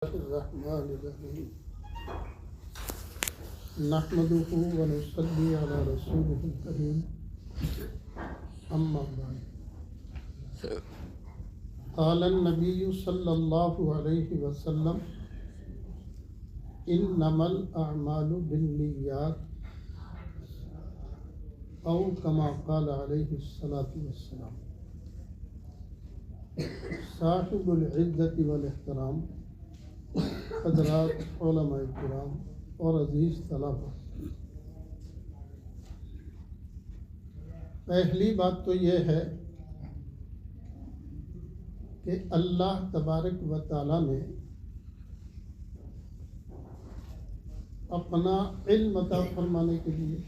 الرحمن الرحیم نحمده ونصلی علی رسوله الکریم اما بعد قال النبی صلی اللہ علیہ وسلم انما الاعمال بالنیات او کما قال علیہ الصلاة والسلام صاحب العزت والاحترام حضرات علماء کرام اور عزیز طلبہ، پہلی بات تو یہ ہے کہ اللہ تبارک و تعالیٰ نے اپنا علم عطا فرمانے کے لیے،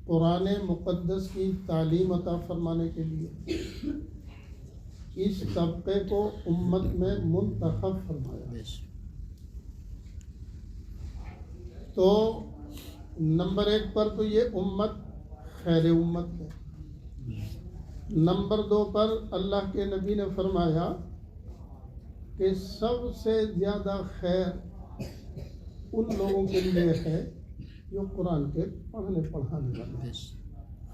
قرآن مقدس کی تعلیم عطا فرمانے کے لیے اس طبقے کو امت میں منتخب فرمایا۔ تو نمبر 1 پر تو یہ امت خیر امت ہے۔ نمبر 2 پر اللہ کے نبی نے فرمایا کہ سب سے زیادہ خیر ان لوگوں کے لیے ہے جو قرآن کے پڑھنے پڑھانے والے ہیں۔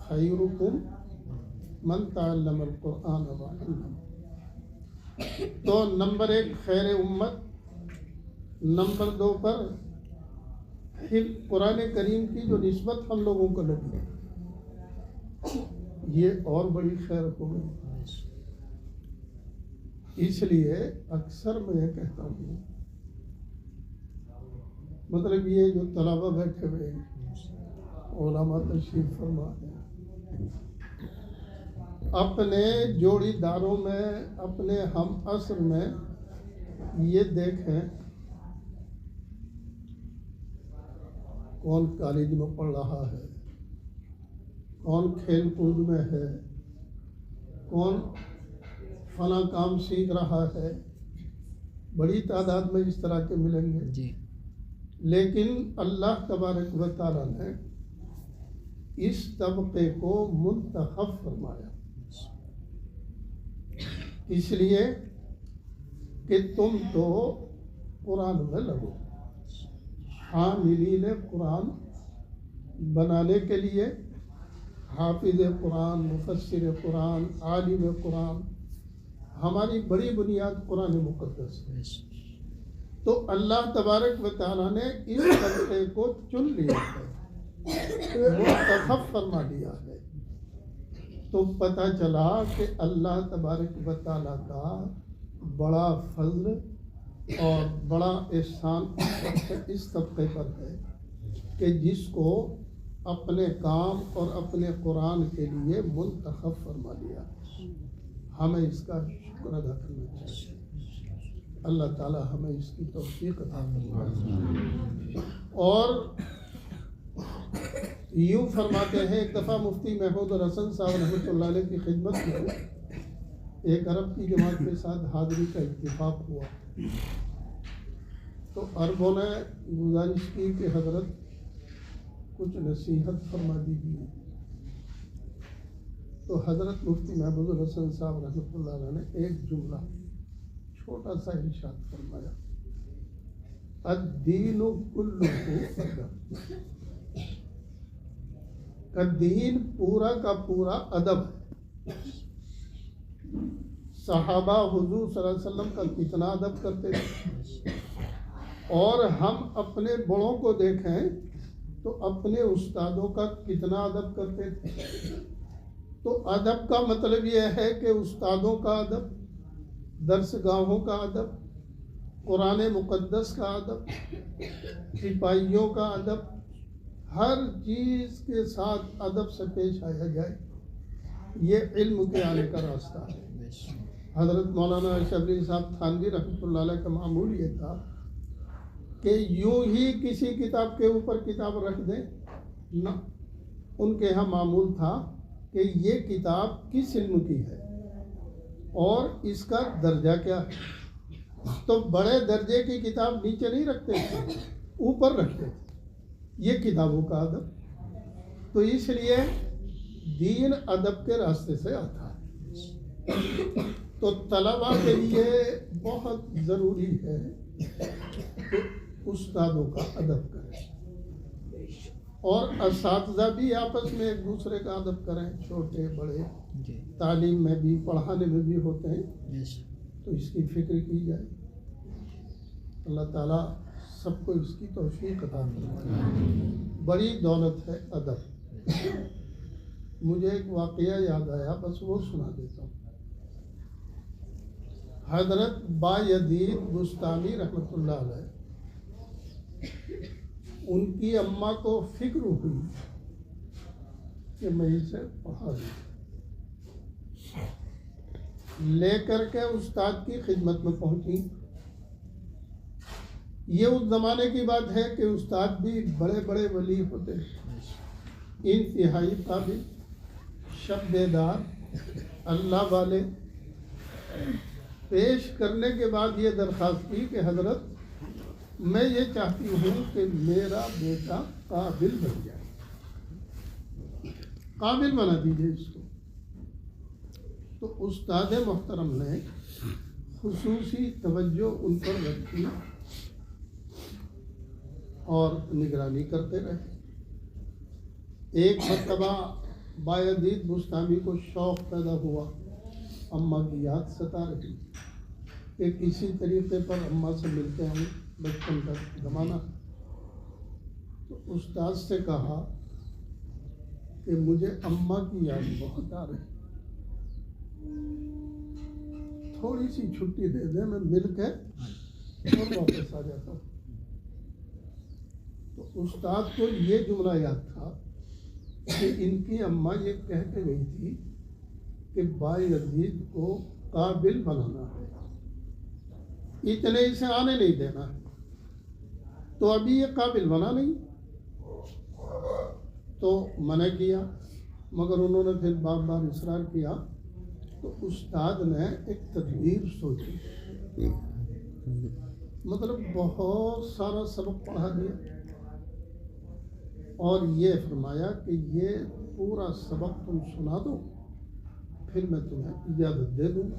خیرکم من تعلم القرآن وعلمہ۔ تو نمبر 1 خیر امت، نمبر 2 پر قرآن کریم کی جو نسبت ہم لوگوں کو لگی یہ اور بڑی خیر ہو گئی۔ اس لیے اکثر میں یہ کہتا ہوں، مطلب یہ جو طلبہ بیٹھے ہوئے ہیں، علماء تشریف فرما ہیں، اپنے جوڑی داروں میں، اپنے ہم عصر میں یہ دیکھیں کون کالج میں پڑھ رہا ہے، کون کھیل کود میں ہے، کون فلاں کام سیکھ رہا ہے، بڑی تعداد میں اس طرح کے ملیں گے جی۔ لیکن اللہ تبارک و تعالیٰ نے اس طبقے کو منتخب فرمایا، اس لیے کہ تم تو قرآن میں لگو، حاملین قرآن بنانے کے لیے، حافظ قرآن، مفسر قرآن، عالم قرآن، ہماری بڑی بنیاد قرآن مقدس ہے۔ تو اللہ تبارک و تعالیٰ نے اس طبقے کو چن لیا ہے، منتخب فرما دیا ہے۔ تو پتہ چلا کہ اللہ تبارک و تعالیٰ کا بڑا فضل اور بڑا احسان اس طبقے پر ہے کہ جس کو اپنے کام اور اپنے قرآن کے لیے منتخب فرما لیا۔ ہمیں اس کا شکر ادا کرنا چاہیے۔ اللہ تعالی ہمیں اس کی توفیق عطا فرمائے۔ اور یوں فرماتے ہیں، ایک دفعہ مفتی محمود الحسن صاحب رحمۃ اللہ علیہ کی خدمت میں ایک عرب کی جماعت کے ساتھ حاضری کا اتفاق ہوا، تو عربوں نے گزارش کی کہ حضرت کچھ نصیحت فرما دیجیے۔ تو حضرت مفتی محمود الحسن صاحب رحمۃ اللہ علیہ نے ایک جملہ چھوٹا سا ارشاد فرمایا، الدین کلہ ادب، کہ دین پورا کا پورا ادب ہے۔ صحابہ حضور صلی اللہ علیہ وسلم کا کتنا ادب کرتے تھے، اور ہم اپنے بڑوں کو دیکھیں تو اپنے استادوں کا کتنا ادب کرتے تھے۔ تو ادب کا مطلب یہ ہے کہ استادوں کا ادب، درس گاہوں کا ادب، قرآن مقدس کا ادب، سپاہیوں کا ادب، ہر چیز کے ساتھ ادب سے پیش آیا جائے، یہ علم کے آنے کا راستہ ہے۔ حضرت مولانا شبلی صاحب تھانوی رحمۃ اللہ علیہ کا معمول یہ تھا کہ یوں ہی کسی کتاب کے اوپر کتاب رکھ دیں نہ، ان کے یہاں معمول تھا کہ یہ کتاب کس علم کی ہے اور اس کا درجہ کیا ہے۔ تو بڑے درجے کی کتاب نیچے نہیں رکھتے تھے، اوپر رکھتے تھے، یہ کتابوں کا ادب۔ تو اس لیے دین ادب کے راستے سے آتا ہے۔ تو طلبا کے لیے بہت ضروری ہے کہ استادوں کا ادب کریں، اور اساتذہ بھی آپس میں ایک دوسرے کا ادب کریں، چھوٹے بڑے تعلیم میں بھی پڑھانے میں بھی ہوتے ہیں، تو اس کی فکر کی جائے۔ اللہ تعالیٰ سب کو اس کی توفیق عطا فرمائے۔ بڑی دولت ہے ادب۔ مجھے ایک واقعہ یاد آیا، بس وہ سنا دیتا ہوں۔ حضرت بایزید بستامی رحمۃ اللہ علیہ، ان کی اماں کو فکر ہوئی کہ میں اسے پڑھا دوں، لے کر کے استاد کی خدمت میں پہنچی۔ یہ اس زمانے کی بات ہے کہ استاد بھی بڑے بڑے ولی ہوتے ہیں، انتہائی قابل، شب بیدار، اللہ والے۔ پیش کرنے کے بعد یہ درخواست کی کہ حضرت میں یہ چاہتی ہوں کہ میرا بیٹا قابل بن جائے، قابل بنا دیجیے اس کو۔ تو استاد محترم نے خصوصی توجہ ان پر رکھی اور نگرانی کرتے رہے۔ ایک مرتبہ بایزید بستامی کو شوق پیدا ہوا، اماں کی یاد ستا رہی کہ کسی طریقے پر اماں سے ملتے ہوں، بچپن کا زمانہ۔ تو استاد سے کہا کہ مجھے اماں کی یاد بہت آ رہی، تھوڑی سی چھٹی دے دیں، میں مل کے اور واپس آ جاتا ہوں۔ تو استاد کو یہ جملہ یاد تھا کہ ان کی اماں یہ کہہ کے گئی تھی کہ بایزید کو قابل بنانا ہے، اتنے اسے آنے نہیں دینا ہے۔ تو ابھی یہ قابل بنا نہیں، تو منع کیا، مگر انہوں نے پھر بار بار اصرار کیا۔ تو استاد نے ایک تدبیر سوچی، مطلب بہت سارا سبق پڑھا دیا، اور یہ فرمایا کہ یہ پورا سبق تم سنا دو، پھر میں تمہیں اجازت دے دوں۔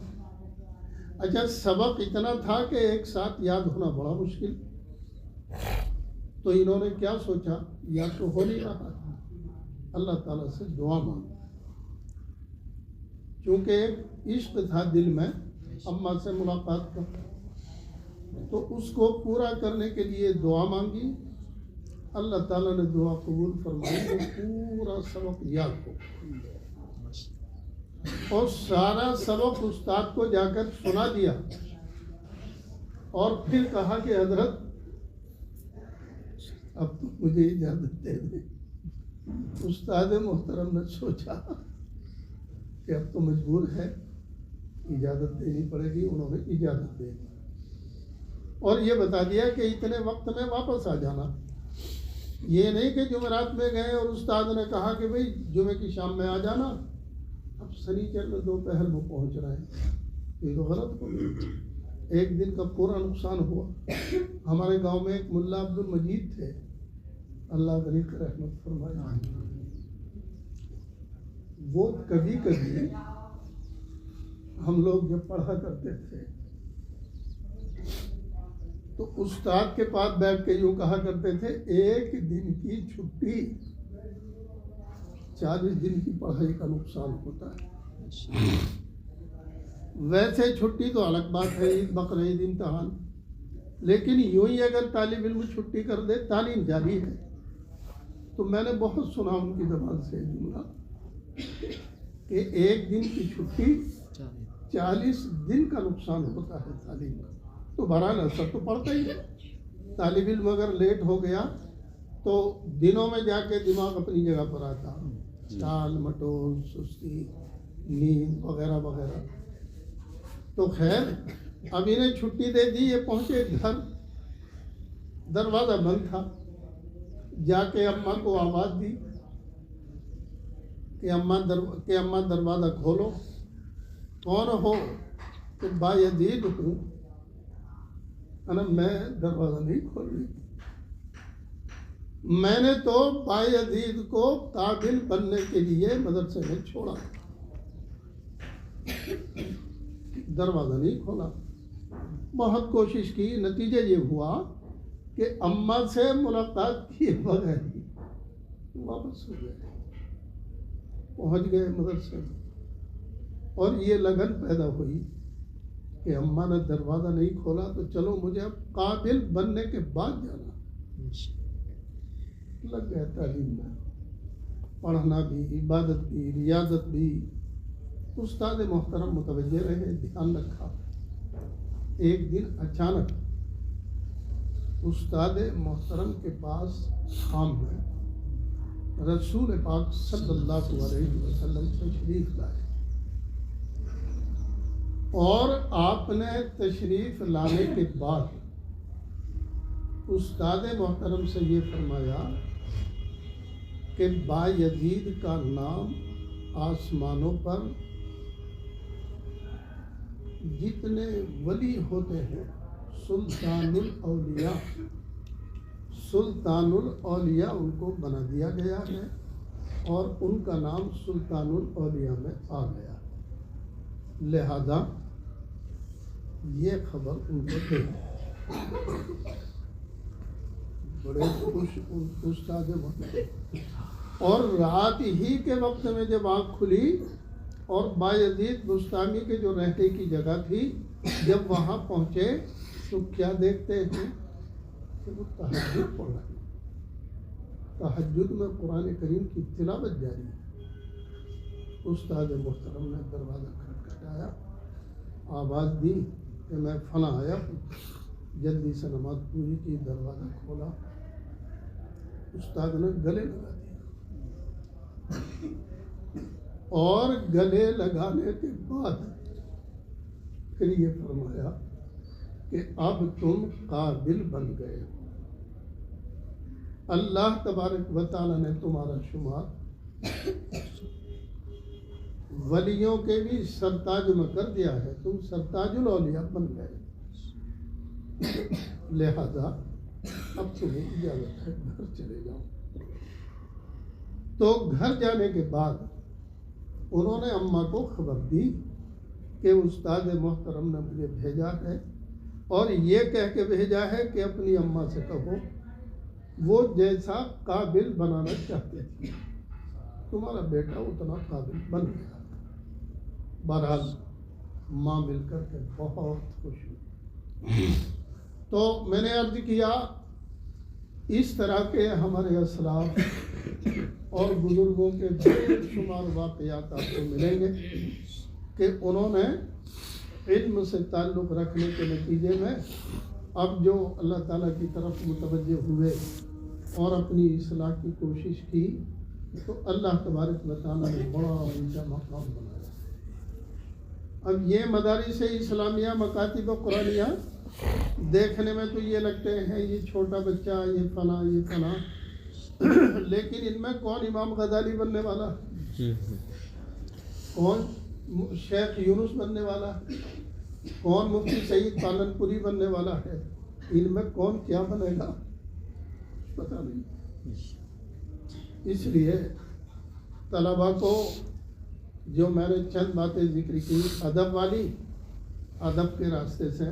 اچھا، سبق اتنا تھا کہ ایک ساتھ یاد ہونا بڑا مشکل، تو انہوں نے کیا سوچا، یا تو ہو نہیں رہا، اللہ تعالیٰ سے دعا مانگا، چونکہ ایک عشق تھا دل میں اماں سے ملاقات کا، تو اس کو پورا کرنے کے لیے دعا مانگی۔ اللہ تعالیٰ نے دعا قبول فرمائی، تو پورا سبق یاد ہو، اور سارا سبق استاد کو جا کر سنا دیا، اور پھر کہا کہ حضرت اب تو مجھے اجازت دے دیں۔ استاد محترم نے سوچا کہ اب تو مجبور ہے، اجازت دینی پڑے گی۔ انہوں نے اجازت دے دی اور یہ بتا دیا کہ اتنے وقت میں واپس آ جانا۔ یہ نہیں کہ جمعرات میں گئے اور استاد نے کہا کہ بھئی جمعے کی شام میں آ جانا، اب سنیچر میں دوپہر میں پہنچ رہے ہیں، یہ تو غلط ہو گیا۔ ایک دن کا پورا نقصان ہوا۔ ہمارے گاؤں میں ایک ملا عبد المجید تھے، اللہ علیہ کی رحمت فرمائے۔ وہ کبھی کبھی ہم لوگ جب پڑھا کرتے تھے تو استاد کے پاس بیٹھ کے یوں کہا کرتے تھے، ایک دن کی چھٹی 40 دن کی پڑھائی کا نقصان ہوتا ہے۔ ویسے چھٹی تو الگ بات ہے، عید بقرعید امتحان، لیکن یوں ہی اگر طالب علم چھٹی کر دے، تعلیم جاری ہے۔ تو میں نے بہت سنا ان کی زبان سے جملہ کہ ایک دن کی چھٹی 40 دن کا نقصان ہوتا ہے تعلیم کا۔ تو بہرحال اثر تو پڑتا ہی ہے۔ طالب علم اگر لیٹ ہو گیا تو دنوں میں جا کے دماغ اپنی جگہ پر آتا، ٹال مٹول، سستی، نیند وغیرہ وغیرہ۔ تو خیر، اب انہیں چھٹی دے دی، یہ پہنچے گھر، دروازہ بند تھا۔ جا کے اماں کو آواز دی کہ اماں دروازہ کھولو۔ کون ہو؟ کہ بایزید ہوں۔ میں دروازہ نہیں کھول رہی، میں نے تو بایزید کو قابل بننے کے لیے مدرسے میں چھوڑا۔ دروازہ نہیں کھولا. بہت کوشش کی, نتیجہ یہ ہوا کہ اماں سے ملاقات کیے بغیر ہی واپس ہو گئے, پہنچ گئے مدرسے میں. اور یہ لگن پیدا ہوئی کہ اماں نے دروازہ نہیں کھولا تو چلو مجھے اب قابل بننے کے بعد جانا. لگ گئے تعلیم میں, پڑھنا بھی, عبادت بھی, ریاضت بھی. استاد محترم متوجہ رہے, دھیان رکھا. ایک دن اچانک استاد محترم کے پاس شام میں رسول پاک صلی اللہ علیہ وسلم تشریف لائے, اور آپ نے تشریف لانے کے بعد استاد محترم سے یہ فرمایا کہ بایزید کا نام آسمانوں پر جتنے ولی ہوتے ہیں سلطان الاولیاء, سلطان الاولیاء ان کو بنا دیا گیا ہے, اور ان کا نام سلطان الاولیاء میں آ گیا. لہذا یہ خبر ان کو دے. بڑے خوش استاد محترم. اور رات ہی کے وقت میں جب آنکھ کھلی اور بایزید بستامی کے جو رہنے کی جگہ تھی, جب وہاں پہنچے تو کیا دیکھتے ہیں کہ وہ تہجد پڑھ رہے ہیں. تہجد میں قرآن کریم کی تلاوت جاری ہے. استاد محترم نے دروازہ کھٹکھٹایا, آواز دی کہ میں فلاں آیا ہوں. جلدی سے نماز پوری کی, دروازہ کھولا. استاد نے گلے لگا دیا, اور گلے لگانے کے بعد پھر یہ فرمایا کہ اب تم قابل بن گئے ہو. اللہ تبارک و تعالیٰ نے تمہارا شمار ولیوں کے بھی سرتاج میں کر دیا ہے, تم سرتاج الاولیاء بن گئے. لہذا اب تمہیں اجازت ہے گھر چلے جاؤ. تو گھر جانے کے بعد انہوں نے اماں کو خبر دی کہ استاد محترم نے مجھے بھیجا ہے, اور یہ کہہ کے بھیجا ہے کہ اپنی اماں سے کہو وہ جیسا قابل بنانا چاہتے تھے تمہارا بیٹا اتنا قابل بن گیا. بہرحال ماں مل کر کے بہت خوش ہوئی. تو میں نے عرض کیا اس طرح کے ہمارے اسلاف اور بزرگوں کے بے شمار واقعات آپ کو ملیں گے کہ انہوں نے علم سے تعلق رکھنے کے نتیجے میں اب جو اللہ تعالیٰ کی طرف متوجہ ہوئے اور اپنی اصلاح کی کوشش کی تو اللہ تبارک و تعالیٰ نے بڑا اونچا مقام بنایا. اب یہ مدارس اسلامیہ مکاتب قرآنیہ دیکھنے میں تو یہ لگتے ہیں یہ چھوٹا بچہ, یہ فلاں یہ فلاں, لیکن ان میں کون امام غزالی بننے والا, کون شیخ یونس بننے والا, کون مفتی سعید پالن پوری بننے والا ہے, ان میں کون کیا بنے گا پتہ نہیں. اس لیے طلباء کو جو میں نے چند باتیں ذکر کی ادب والی, ادب کے راستے سے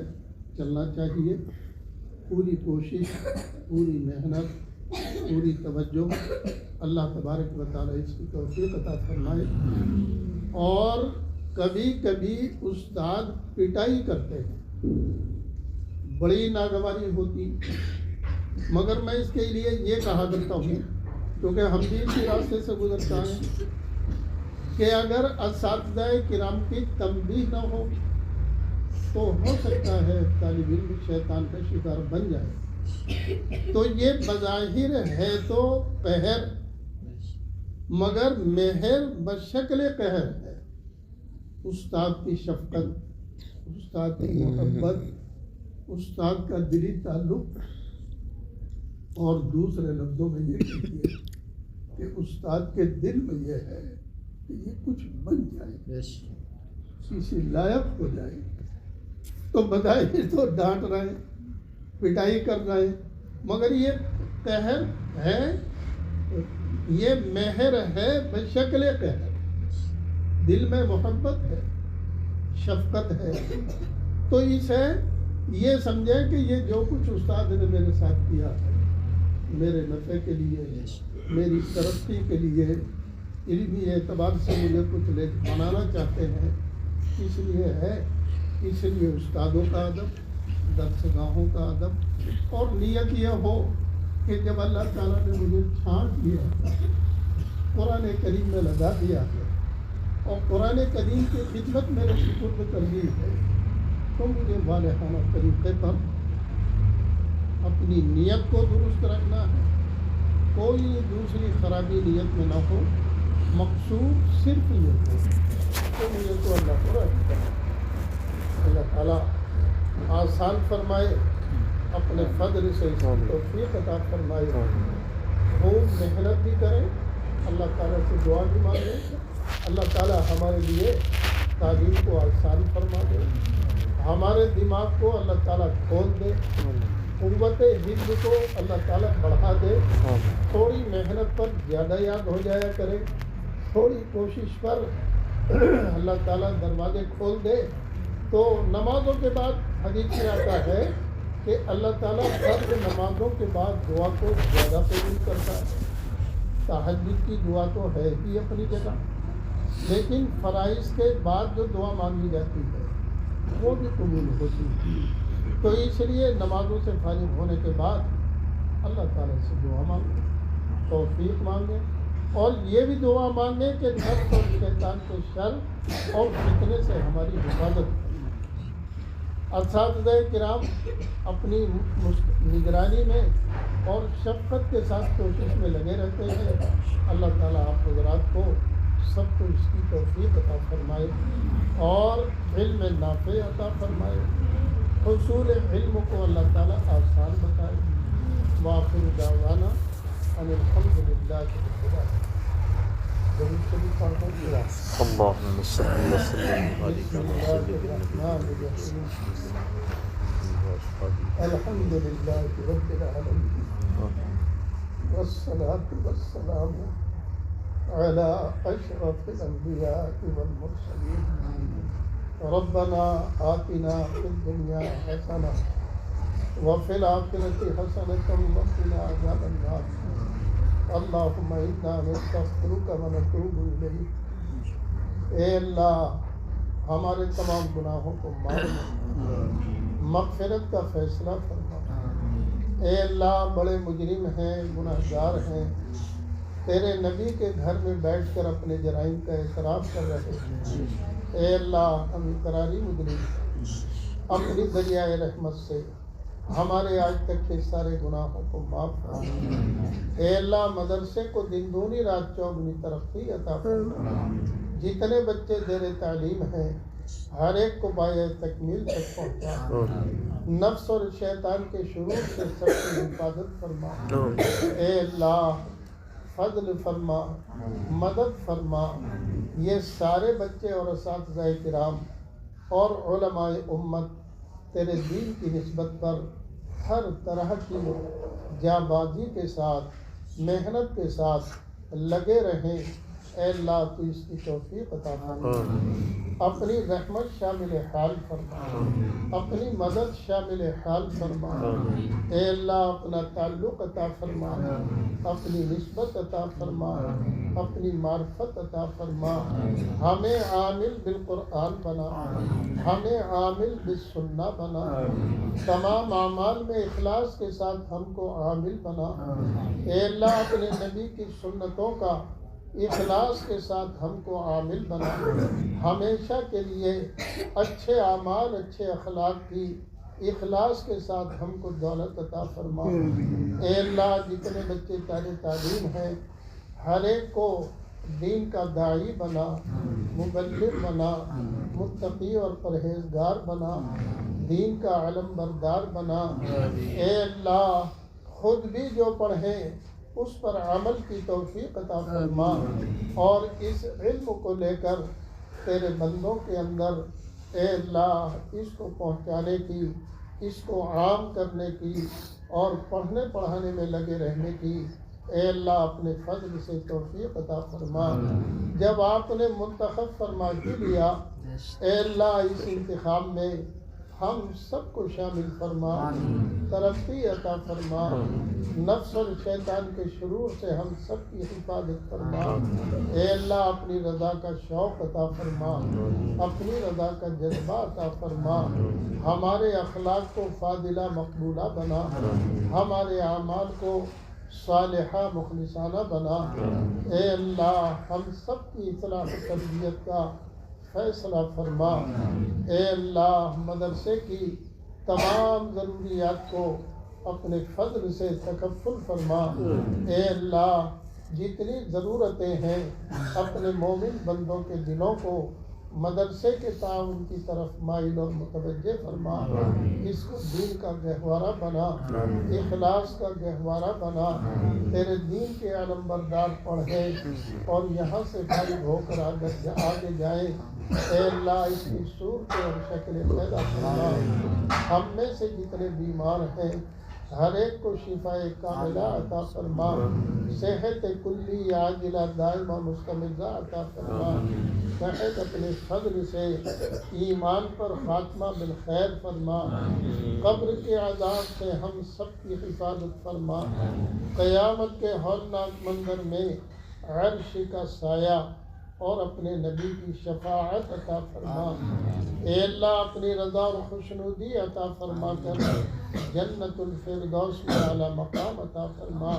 چلنا چاہیے. پوری کوشش, پوری محنت, پوری توجہ, اللہ تبارک و تعالیٰ اس کی توفیق عطا فرمائے. اور کبھی کبھی استاد پٹائی کرتے ہیں, بڑی ناگواری ہوتی, مگر میں اس کے لیے یہ کہا کرتا ہوں کیونکہ ہم بھی اسی راستے سے گزرتا ہے کہ اگر اساتذہ کرام کی تنبیہ نہ ہو تو ہو سکتا ہے طالب علم شیطان کا شکار بن جائے. تو یہ بظاہر ہے تو قہر, مگر مہر بشکل قہر ہے. استاد کی شفقت, استاد کی محبت, استاد کا دلی تعلق, اور دوسرے لفظوں میں یہ کہیے کہ استاد کے دل میں یہ ہے کہ یہ کچھ بن جائے, کسی لائق ہو جائے. تو بظاہر تو ڈانٹ رہے ہیں, پٹائی کر رہے ہیں, مگر یہ قہر ہے, یہ مہر ہے بشکل قہر. دل میں محبت ہے, شفقت ہے. تو اسے یہ سمجھیں کہ یہ جو کچھ استاد نے میرے ساتھ کیا ہے میرے نفع کے لیے, میری ترقی کے لیے, علمی اعتبار سے مجھے کچھ بنانا چاہتے ہیں, اس لیے ہے. اس لیے استادوں کا ادب, درس گاہوں کا ادب, اور نیت یہ ہو کہ جب اللہ تعالیٰ نے مجھے چھانٹ لیا, قرآن کریم میں لگا دیا ہے اور قرآن کریم کی خدمت میرے سپرد کر دی ہے, تو مجھے والہانہ طریقے پر اپنی نیت کو درست رکھنا ہے. کوئی دوسری خرابی نیت میں نہ ہو, مقصود صرف یہ ہو کہ مجھے تو اللہ کو راضی کرے. اللہ تعالیٰ آسان فرمائے, اپنے فضل سے توفیق عطا فرمائے. خوب محنت بھی کریں, اللہ تعالیٰ سے دعا بھی مانگیں, اللہ تعالیٰ ہمارے لیے تعلیم کو آسان فرما دے, ہمارے دماغ کو اللہ تعالیٰ کھول دے, قوت حفظ کو اللہ تعالیٰ بڑھا دے. تھوڑی محنت پر زیادہ یاد ہو جایا کرے, تھوڑی کوشش پر اللہ تعالیٰ دروازے کھول دے. تو نمازوں کے بعد حدیث میں آتا ہے کہ اللہ تعالیٰ فرض نمازوں کے بعد دعا کو زیادہ قبول کرتا ہے. تہجد کی دعا تو ہے ہی اپنی جگہ, لیکن فرائض کے بعد جو دعا مانگی جاتی ہے وہ بھی قبول ہوتی ہے. تو اس لیے نمازوں سے فارغ ہونے کے بعد اللہ تعالیٰ سے دعا مانگیں, توفیق مانگیں, اور یہ بھی دعا مانگیں کہ نفس اور شیطان کے شر اور فتنے سے ہماری حفاظت. اساتذہ کرام اپنی نگرانی میں اور شفقت کے ساتھ کوشش میں لگے رہتے ہیں. اللہ تعالیٰ آپ حضرات کو سب کو اس کی توفیق عطا فرمائے اور علم نافع عطا فرمائے. حصول علم کو اللہ تعالیٰ آسان بتائے. وآخر دعوانا ان الحمد للہ رب العالمین. اللهم صل وسلم الحمد للہ رب العالمین والصلاة والسلام على أشرف الأنبياء والمرسلين. ربنا آتنا في الدنيا حسنة وفي الآخرة حسنة وقنا عذاب النار. اللهم إنا نستغفرك ونتوب إليك. اے اللہ ہمارے تمام گناہوں کو معاف, مغفرت کا فیصلہ فرما. اے اللہ بڑے مجرم ہیں, گناہ گار ہیں, تیرے نبی کے گھر میں بیٹھ کر اپنے جرائم کا اعتراف کر رہے ہیں. اے اللہ ہم اقراری مجرم, اپنی دریائے رحمت سے ہمارے آج تک کے سارے گناہوں کو معاف فرما. اے اللہ مدرسے کو دن دونی رات چوگنی ترقی عطا فرما. جتنے بچے زیر تعلیم ہیں ہر ایک کو پایہ تکمیل تک پہنچا. نفس اور شیطان کے شرور سے سب کی حفاظت فرما. اے اللہ فضل فرما, مدد فرما. یہ سارے بچے اور اساتذہ کرام اور علماء امت تیرے دین کی نسبت پر ہر طرح کی جانبازی کے ساتھ, محنت کے ساتھ لگے رہیں. اے اللہ تو اس کی توفیق عطا فرما. اپنی رحمت شامل حال فرما, اپنی مدد شامل حال فرما. اے اللہ اپنا تعلق عطا فرما, اپنی نسبت عطا فرما, اپنی معرفت عطا فرما. ہمیں عامل بالقرآن بنا, ہمیں عامل بالسنہ بنا. تمام اعمال میں اخلاص کے ساتھ ہم کو عامل بنا. اے اللہ اپنے نبی کی سنتوں کا اخلاص کے ساتھ ہم کو عامل بنا. ہمیشہ کے لیے اچھے اعمال, اچھے اخلاق کی اخلاص کے ساتھ ہم کو دولت عطا فرما. اے اللہ جتنے بچے طالب تعلیم ہیں ہر ایک کو دین کا داعی بنا, مبلغ بنا, متقی اور پرہیزگار بنا, دین کا علم بردار بنا. اے اللہ خود بھی جو پڑھیں اس پر عمل کی توفیق عطا فرما, اور اس علم کو لے کر تیرے بندوں کے اندر اے اللہ اس کو پہنچانے کی, اس کو عام کرنے کی اور پڑھنے پڑھانے میں لگے رہنے کی اے اللہ اپنے فضل سے توفیق عطا فرما. جب آپ نے منتخب فرما ہی لیا اے اللہ اس انتخاب میں ہم سب کو شامل فرما، ترقی عطا فرما، نفس اور شیطان کے شرور سے ہم سب کی حفاظت فرما۔ اے اللہ اپنی رضا کا شوق عطا فرما، اپنی رضا کا جذبہ عطا فرما، ہمارے اخلاق کو فاضلہ مقبولہ بنا، ہمارے اعمال کو صالحہ مخلصانہ بنا۔ اے اللہ ہم سب کی اصلاح و تربیت کا فیصلہ فرما۔ اے اللہ مدرسے کی تمام ضروریات کو اپنے فضل سے تکفل فرما۔ اے اللہ جتنی ضرورتیں ہیں اپنے مومن بندوں کے دلوں کو مدرسے کے تعاون کی طرف مائل اور متوجہ فرما۔ اس کو دین کا گہوارہ بنا، اخلاص کا گہوارہ بنا، تیرے دین کے علم بردار پڑھے اور یہاں سے فارغ ہو کر آگے جائیں۔ اے اللہ اس کی صورتیں اور شکلیں پیدا فرما۔ ہم میں سے جتنے بیمار ہیں ہر ایک کو شفاء کاملہ عطا فرما، صحت کلی عاجلہ دائمہ مستمرہ عطا فرما۔ محض اپنے فضل سے ایمان پر خاتمہ بالخیر فرما، قبر کے عذاب سے ہم سب کی حفاظت فرما، قیامت کے ہولناک منظر میں عرش کا سایہ اور اپنے نبی کی شفاعت عطا فرما۔ اے اللہ اپنی رضا اور خوشنودی عطا فرما کر جنت الفردوس میں اعلیٰ مقام عطا فرما۔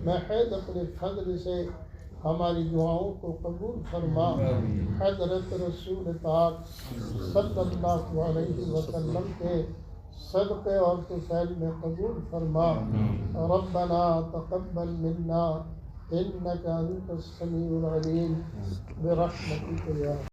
محض اپنے فضل سے ہماری دعاؤں کو قبول فرما۔ حضرت رسول پاک صلی اللہ علیہ وسلم کے صدقے اور طفیل میں قبول فرما۔ ربنا تقبل منا انك انت السميع العليم برحمتك يا